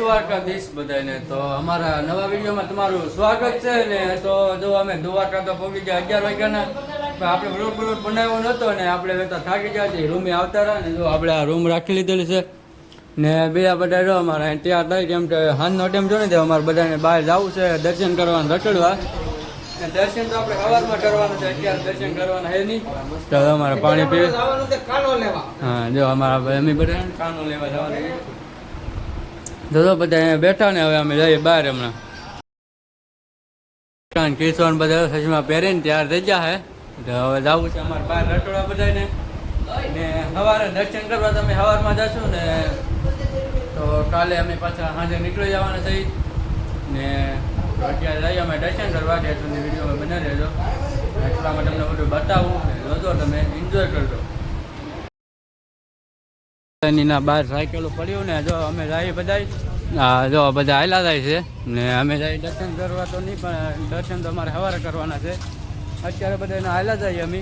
દ્વારકાધીશ બધાને. તો અમારા નવા વિડીયોમાં તમારું સ્વાગત છે ને. તો જો અમે દ્વારકા તો પહોંચી ગયા 11 વાગ્યાના. આપણે વ્લોગ બનાવ્યો નહોતો ને આપણે તો થાકી ગયા છીએ. રૂમે આવતા રહ્યા ને જો આપણે આ રૂમ રાખી લીધેલી છે ને બીજા બધા જો અમારા તૈયાર થાય કેમ કે હાથનો ટાઈમ જો ને અમારે બધાને બહાર જવું છે દર્શન કરવાનું રખડવા. દર્શન તો આપણે સવારમાં કરવાનું છે, અત્યારે દર્શન કરવાના હે નહીં. તો અમારે પાણી પીવે હા જો અમારા અમે બધા કાનો લેવા જવાના. તો બધા અહીંયા બેઠા ને હવે અમે જઈએ બહાર હમણાં. કિશોર બધા સચમાં પહેરીને તૈયાર થઈ ગયા હે. તો હવે જવું છે અમારે બહાર રટોડા બધાને ને સવારે દર્શન કરવા તમે સવારમાં જશો ને તો કાલે અમે પાછા સાંજે નીકળી જવાના છીએ ને અત્યારે જઈએ અમે દર્શન કરવા. ત્યાં સુધી વિડીયો બના રહેજો, એટલામાં તમને બધું બતાવું ને જોજો, તમે એન્જોય કરજો. ના બહાર સાયકલો પડ્યું ને જો અમે જઈએ બધા. હા જો બધા આયલા જાય છે ને અમે જઈએ દર્શન કરવા. તો નહીં પણ દર્શન તો અમારે સવારે કરવાના છે. અત્યારે બધા એના આયલા જઈએ અમે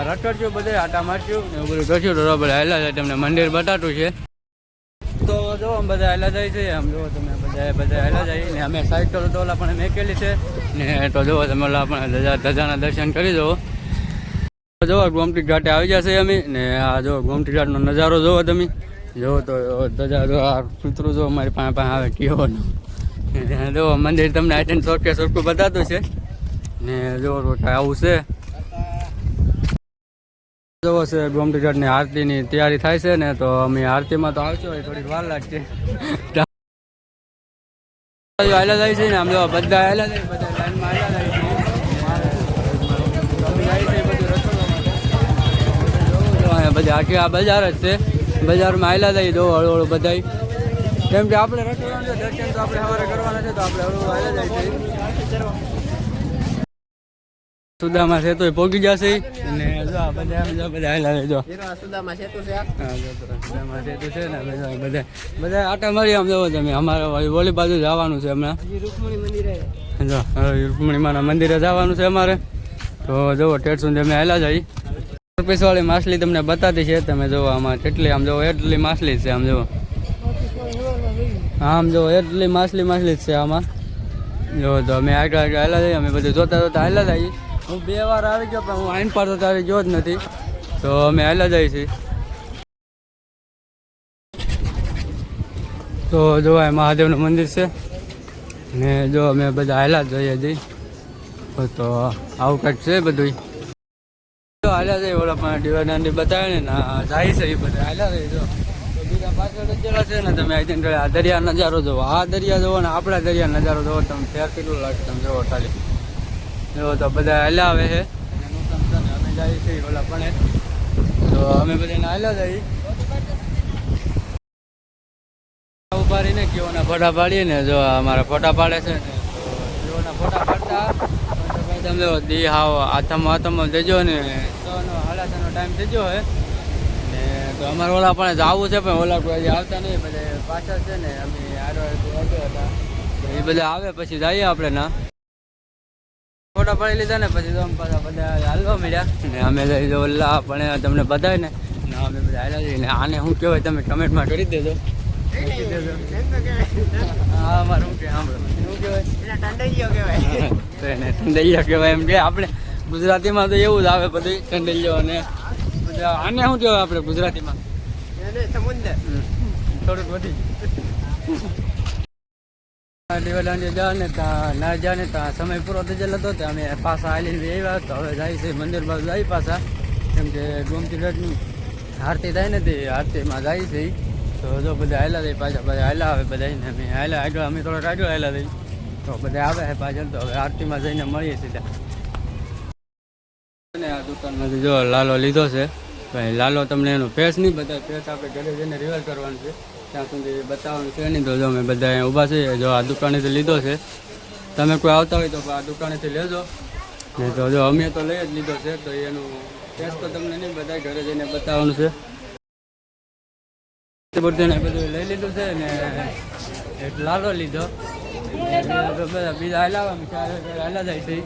રટડ્યું બધા આટા મારશું ને એવું બધું કરશું. તો બધા આયલા જાય, તમને મંદિર બતાતું છે. તો જો આમ બધા આયલા જાય છે, આમ જો તમે બધા આયલા જાય ને અમે સાયકલ તો ઓલા પણ મેકેલી છે ને. તો જો તમે ઓલા પણ ધજાના દર્શન કરી દો. જો ગોમતી ઘાટે આવી જશે અમે ને આ જો ગોમતી ઘાટનો નજારો જોવો તમે. જો તો ધજા જો આ કૂતરું જો અમારી પાસે આવે કેવો જો મંદિર તમને આઈટન સરખે સરખું બતાતું છે ને. જો આવું છે જોવો છે ગોમતી ઘાટની આરતીની તૈયારી થાય છે ને. તો અમે આરતીમાં તો આવશો થોડીક વાર લાગશે. હાલા જાય છે ને આમ જો બધા હાલા જાય, બધા લાઈનમાં હાલા જાય છે. બધા આખી આ બજાર જ છે, બજારમાં આવેલા જાય દો હળવું બધા. કેમ કે આપણે રખડવાનું છે, દર્શન તો આપણે સવારે કરવાના છે તો આપણે હળવું આવેલા જાય છે. સુદામા સેતુ પહોંચી જશે ને જો બધા આવેલા જો સુદામા સેતુ છે. હા સુદામા સેતુ છે ને બધા આટા મારી આમ જવો તમે. અમારે ઓલી બાજુ જવાનું છે હમણાં. રૂકમણી મંદિરે જો રૂકમણીમાના મંદિરે જવાનું છે અમારે. તો જુઓ ઠેઠ સુધી અમે આવેલા જઈએ. રૂપિયાવાળી માછલી તમને બતાતી છે, તમે જુઓ આમાં કેટલી આમ જુઓ એટલી માછલી છે. આમ જુઓ આમ જુઓ એટલી માછલી જ છે આમાં. જો તો અમે આગળ હાલા જઈએ, અમે બધું જોતા હાલા જઈએ. હું 2 વાર આવી ગયો પણ હું આઈન પર તો તારી જો જ નથી. તો અમે હાલા જઈએ છીએ. તો જો આ મહાદેવનું મંદિર છે ને જો અમે બધા હાલા જ જઈએ જઈ. તો આવું કંઈક છે બધું. હાલ્યા જાય ઓલા પણ ડિવાઇડ બતાવે ને જાય છે એ બધા હાલ્યા જાય. જો બીજા પાછળ રચેલા છે ને તમે આઈ આ દરિયા નજારો જોવો. આ દરિયા જોવો ને આપણા દરિયા નજારો જોવો તમે. ફેર કેટલું લાગે તમે જોવો ખાલી. જો તો બધા હાલ્યા આવે છે અમે જઈએ છીએ ઓલા પણ. તો અમે બધાને હાલ્યા જઈએ. ઉભા રહીને કેવોના ફોટા પાડીએ ને જો અમારા ફોટા પાડે છે ને. તો કેવોના ફોટા પાડતા તમે જો દી હાવ આથમ દેજો ને. 6:30નો ટાઈમ થઈ ગયો હે ને. તો અમારે ઓલા પણ જવું છે પણ ઓલા કોઈ આવતા નહીં, બધા પાછળ છે ને. અમે આવ્યા હતા એ બધા આવે પછી જઈએ આપણે ના ફોટા પાડી લીધા ને. પછી તો અમે પાછા બધા હાલવા મળ્યા ને. અમે જઈ ઓલા પણ તમને બતાવે ને અમે બધા હાલ્યા જઈએ ને. આને શું કહેવાય તમે કમેન્ટમાં કરી દેજો. હા અમારે શું કે ટંડૈયા કહેવાય એમ કે આપણે ગુજરાતીમાં તો એવું જ આવે બધું ટંડૈયો. અને આને શું કહેવાય આપણે ગુજરાતીમાં થોડુંક વધી ડિવાલાંડી જા ને ત્યાં ના જા ને ત્યાં સમય પૂરો થઈ ગયેલો હતો. ત્યાં અમે પાછા આવીને આવ્યા. તો હવે જાય છે મંદિર બાજુ આવી પાછા. કેમ કે ગોમતી ઘાટની આરતી થાય ને તે આરતીમાં જાય છે. તો જો બધા હાલ્યા જાય પાછા હાલ્યા આવે બધા ને. અમે હાલ્યા આગળ અમે થોડાક આગળ હાલ્યા જઈએ. તો બધા આવે છે પાછળ. તો હવે આરતીમાં જઈને મળીએ સીધા. આ દુકાનમાંથી જો લાલો લીધો છે ભાઈ. લાલો તમને એનો ફેસ નહીં બધા ફેસ આપણે ઘરે જઈને રિવલ કરવાનું છે ત્યાં સુધી બતાવવાનું છે નહીં. તો જો અમે બધા અહીંયા ઊભા છીએ. જો આ દુકાનેથી લીધો છે. તમે કોઈ આવતા હોય તો આ દુકાનેથી લેજો નહીં. તો જો અમે તો લઈ જ લીધો છે. તો એનું ફેસ તો તમને નહીં બધા ઘરે જઈને બતાવવાનું છે. બધાને બધું લઈ લીધું છે ને. એક લાલો લીધો બધા બીજા હાલા જાય છે.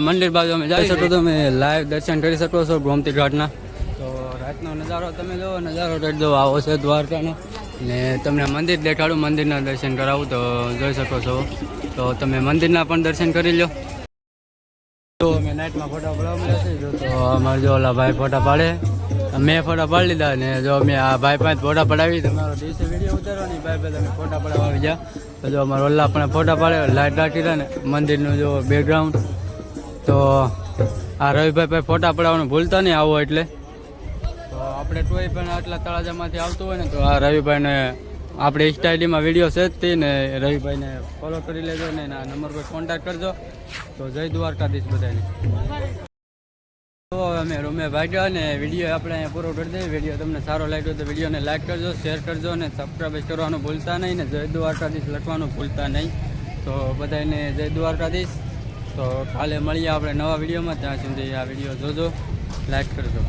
મંદિર બાજુ અમે જઈ શકો તમે લાઈવ દર્શન કરી શકો છો ગોમતી ઘાટના. તો રાતનો નજારો તમે જોવો, નજારો કરી દો આવો છે દ્વારકાનો. ને તમને મંદિર દેખાડું, મંદિરના દર્શન કરાવું તો જોઈ શકો છો. તો તમે મંદિરના પણ દર્શન કરી લો. તો અમે નાઇટમાં ફોટા પડાવવા છે. જો તો અમારે જો ઓલા ભાઈ ફોટા પાડે, મેં ફોટા પાડી લીધા ને જો અમે આ ભાઈ પાંચ ફોટા પડાવી. તમારો દિવસે વિડીયો ઉતારવાની ભાઈ ભાઈ તમે ફોટા પડાવવા આવી જા. તો જો અમારે ઓલા પણ ફોટા પાડે, લાઇટ રાખી રહ્યા ને મંદિરનું જો બેકગ્રાઉન્ડ. તો આ રવિભાઈ ભાઈ ફોટા પડાવવાનું ભૂલતા નહીં આવો એટલે. તો આપણે કોઈ પણ આટલા તળાજામાંથી આવતું હોય ને તો આ રવિભાઈને આપણે ઇન્સ્ટાઈડીમાં વિડીયો છે જ તે ને રવિભાઈને ફોલો કરી લેજો ને એના નંબર પર કોન્ટેક્ટ કરજો. તો જય દ્વારકાધીશ બધાને. તો અમે રૂમે ભાગ્યા ને વિડીયો આપણે અહીંયા પૂરો કરી દઈએ. વિડીયો તમને સારો લાગ્યો તો વિડીયોને લાઈક કરજો, શેર કરજો અને સબસ્ક્રાઈબ કરવાનું ભૂલતા નહીં ને જય દ્વારકાધીશ લખવાનું ભૂલતા નહીં. તો બધાને જય દ્વારકાધીશ. તો કાલે મળીએ આપણે નવા વિડીયોમાં. ત્યાં સુધી આ વિડીયો જોજો, લાઈક કરજો.